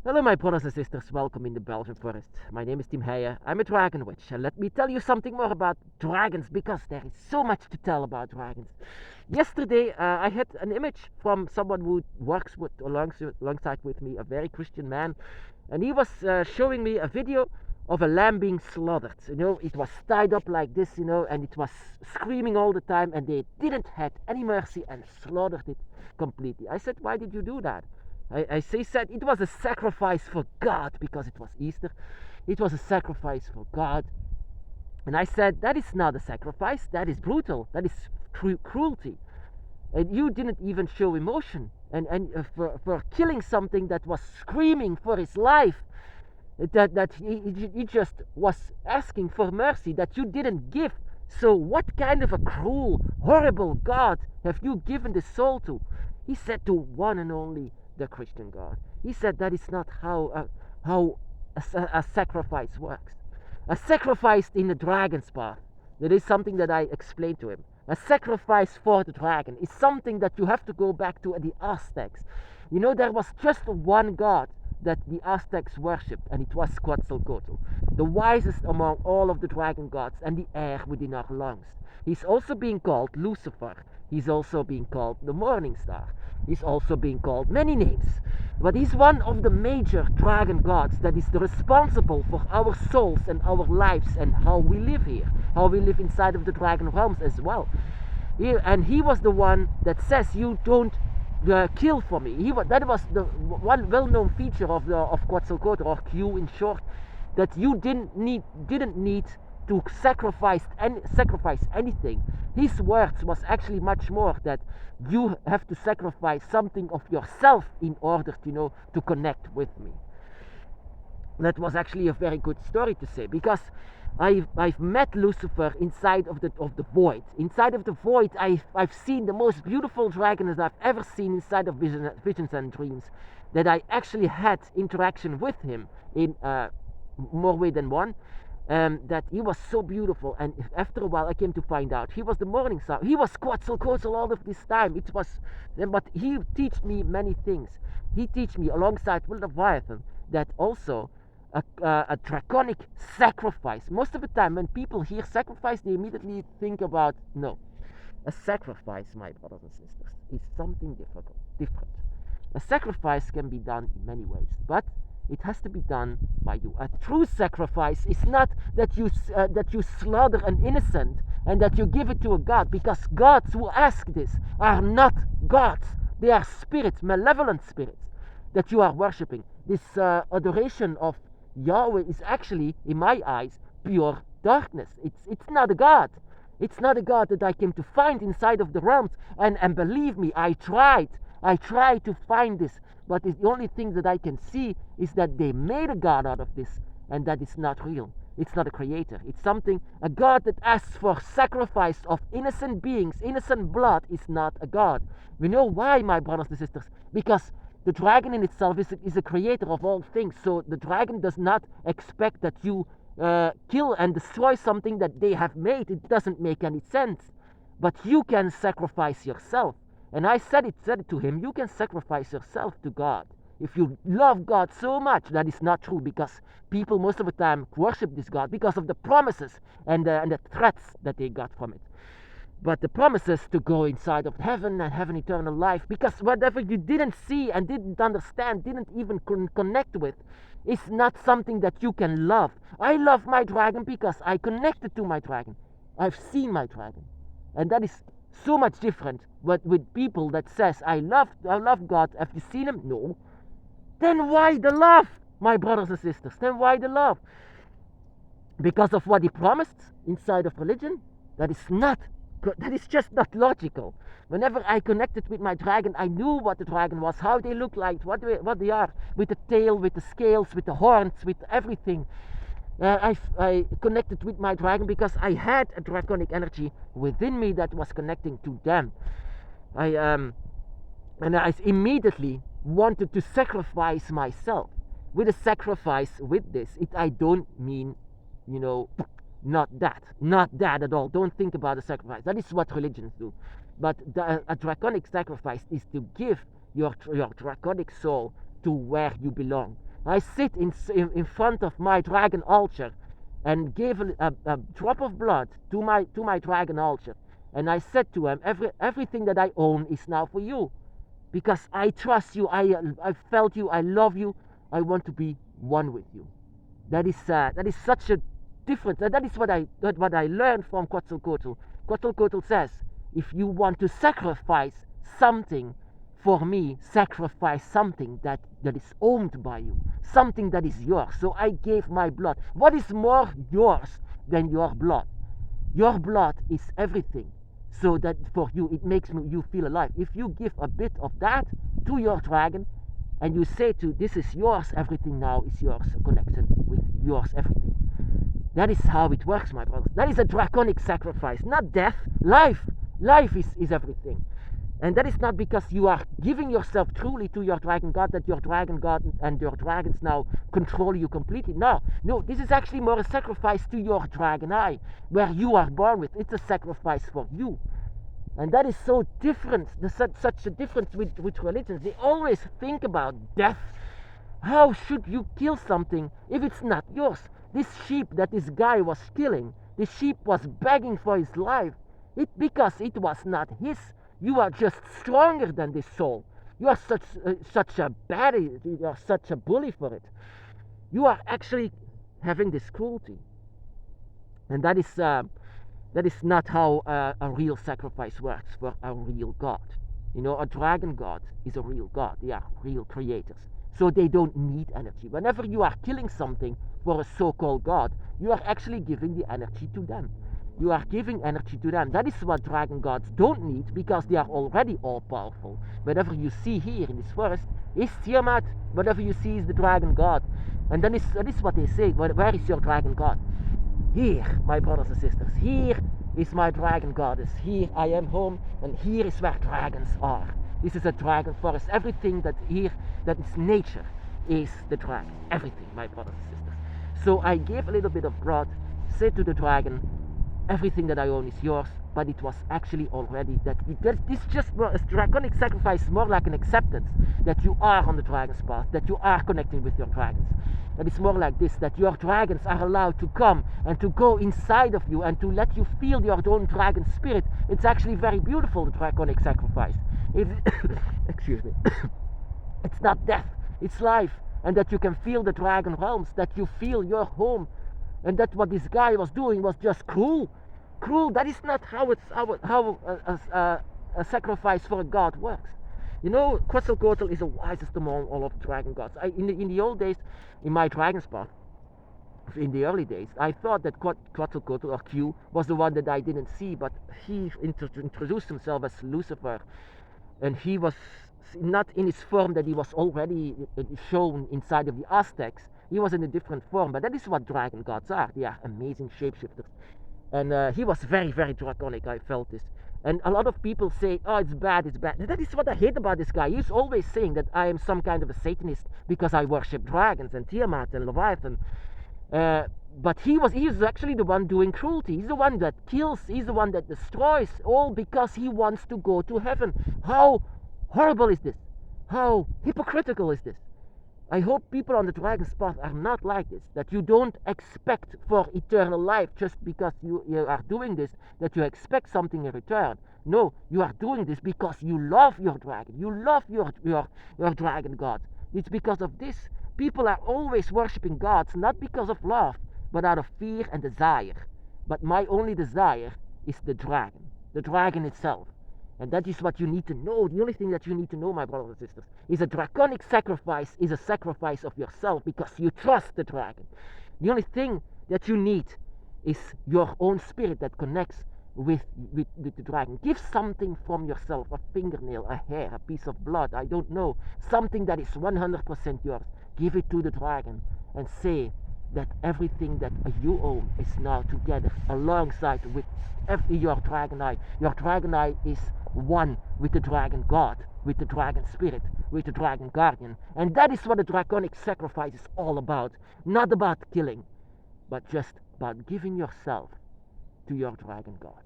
Hello my brothers and sisters, welcome in the Belgian forest. My name is Tim Heijer, I'm a dragon witch, and let me tell you something more about dragons, because there is so much to tell about dragons. Yesterday I had an image from someone who works alongside with me, a very Christian man, and he was showing me a video of a lamb being slaughtered. It was tied up like this, and it was screaming all the time, and they didn't have any mercy and slaughtered it completely. I said, why did you do that? I said it was a sacrifice for God, because it was Easter. It was a sacrifice for God. And I said, that is not a sacrifice, that is brutal, that is cruelty. And you didn't even show emotion. And for killing something that was screaming for his life, that he just was asking for mercy, that you didn't give. So what kind of a cruel, horrible God have you given the soul to? He said, to one and only the Christian God. He said that is not how a sacrifice works. A sacrifice in the dragon's path. That is something that I explained to him. A sacrifice for the dragon is something that you have to go back to the Aztecs. There was just one God that the Aztecs worshipped, and it was Quetzalcoatl, the wisest among all of the dragon gods and the air within our lungs. He's also being called Lucifer. He's also being called the Morning Star. He's also being called many names. But he's one of the major dragon gods that is responsible for our souls and our lives and how we live here, how we live inside of the dragon realms as well. And he was the one that says, you don't kill for me. That was the one well-known feature of Quetzalcoatl, or Q in short, that you didn't need to sacrifice anything. His words was actually much more that you have to sacrifice something of yourself in order to connect with me. That was actually a very good story to say, because I've met Lucifer inside of the void. Inside of the void, I've seen the most beautiful dragon that I've ever seen inside of visions and dreams. That I actually had interaction with him in more way than one. That he was so beautiful, and after a while I came to find out he was the Morning Star. He was Quetzalcoatl all of this time. But he taught me many things. He taught me, alongside with Leviathan, that also a draconic sacrifice. Most of the time when people hear sacrifice, they immediately think about, no, a sacrifice, my brothers and sisters, is something different. A sacrifice can be done in many ways, but it has to be done by you. A true sacrifice is not that you slaughter an innocent and that you give it to a god, because gods who ask this are not gods. They are spirits, malevolent spirits that you are worshipping. This adoration of Yahweh is actually, in my eyes, pure darkness. It's not a god. It's not a god that I came to find inside of the realms. And believe me, I tried to find this, but the only thing that I can see is that they made a god out of this, and that is not real. It's not a creator. It's a god that asks for sacrifice of innocent beings. Innocent blood is not a god. We know why, my brothers and sisters, because the dragon in itself is a creator of all things. So the dragon does not expect that you kill and destroy something that they have made. It doesn't make any sense. But you can sacrifice yourself. And I said it to him, you can sacrifice yourself to God. If you love God so much, that is not true, because people most of the time worship this God because of the promises and the threats that they got from it. But the promises to go inside of heaven and have an eternal life, because whatever you didn't see and didn't understand, didn't even connect with, is not something that you can love. I love my dragon because I connected to my dragon. I've seen my dragon. And that is so much different with people that says, I love God. Have you seen him? No. Then why the love, my brothers and sisters? Then why the love? Because of what he promised inside of religion? That is just not logical. Whenever I connected with my dragon, I knew what the dragon was, how they look like, what they are, with the tail, with the scales, with the horns, with everything. I connected with my dragon because I had a draconic energy within me that was connecting to them. I immediately wanted to sacrifice myself. With a sacrifice with this, I don't mean, not that at all. Don't think about a sacrifice. That is what religions do. But a draconic sacrifice is to give your draconic soul to where you belong. I sit in front of my dragon altar and gave a drop of blood to my dragon altar. And I said to him, everything that I own is now for you. Because I trust you, I felt you, I love you, I want to be one with you. That is such a difference. That is what I learned from Quetzalcoatl. Quetzalcoatl says, if you want to sacrifice something for me, sacrifice something that is owned by you, something that is yours. So I gave my blood. What is more yours than your blood? Your blood is everything. So that for you, it makes you feel alive. If you give a bit of that to your dragon, and you say to this is yours, everything now is yours, a connection with yours, everything. That is how it works, my brothers. That is a draconic sacrifice, not death, life. Life is everything. And that is not because you are giving yourself truly to your dragon god, that your dragon god and your dragons now control you completely. No, this is actually more a sacrifice to your dragon eye, where you are born with. It's a sacrifice for you. And that is so different, such a difference with religions. They always think about death. How should you kill something if it's not yours? This sheep that this guy was killing, the sheep was begging for his life. Because it was not his. You are just stronger than this soul. You are such a baddie, you are such a bully for it. You are actually having this cruelty. And that is not how a real sacrifice works for a real god. You know, a dragon god is a real god. They are real creators. So they don't need energy. Whenever you are killing something for a so-called god, you are actually giving the energy to them. You are giving energy to them. That is what dragon gods don't need, because they are already all-powerful. Whatever you see here in this forest is Tiamat. Whatever you see is the dragon god. And then that is what they say. Where is your dragon god? Here, my brothers and sisters. Here is my dragon goddess. Here I am home, and here is where dragons are. This is a dragon forest. Everything that is nature is the dragon. Everything, my brothers and sisters. So I gave a little bit of blood, said to the dragon, everything that I own is yours, but it was actually already that this just more a draconic sacrifice, more like an acceptance that you are on the dragon's path, that you are connecting with your dragons. And it's more like this, that your dragons are allowed to come and to go inside of you and to let you feel your own dragon spirit. It's actually very beautiful, the draconic sacrifice. Excuse me. It's not death, it's life. And that you can feel the dragon realms, that you feel your home. And that what this guy was doing was just cruel. Cruel, that is not how a sacrifice for a god works. You know, Quetzalcoatl is the wisest among all of the dragon gods. In the old days, in my dragon's path, in the early days, I thought that Quetzalcoatl, or Q, was the one that I didn't see, but he introduced himself as Lucifer. And he was not in his form that he was already shown inside of the Aztecs. He was in a different form, but that is what dragon gods are. They are amazing shapeshifters. And he was very, very draconic, I felt this. And a lot of people say, oh, it's bad, it's bad. That is what I hate about this guy. He's always saying that I am some kind of a Satanist because I worship dragons and Tiamat and Leviathan. But he is actually the one doing cruelty. He's the one that kills, he's the one that destroys, all because he wants to go to heaven. How horrible is this? How hypocritical is this? I hope people on the dragon's path are not like this, that you don't expect for eternal life just because you are doing this, that you expect something in return. No, you are doing this because you love your dragon, you love your dragon god. It's because of this. People are always worshipping gods, not because of love, but out of fear and desire. But my only desire is the dragon itself. And that is what you need to know. The only thing that you need to know, my brothers and sisters, is a draconic sacrifice is a sacrifice of yourself because you trust the dragon. The only thing that you need is your own spirit that connects with the dragon. Give something from yourself, a fingernail, a hair, a piece of blood, I don't know, something that is 100% yours. Give it to the dragon and say that everything that you own is now together alongside with your dragon eye. Your dragon eye is one with the dragon god, with the dragon spirit, with the dragon guardian. And that is what a draconic sacrifice is all about. Not about killing, but just about giving yourself to your dragon god.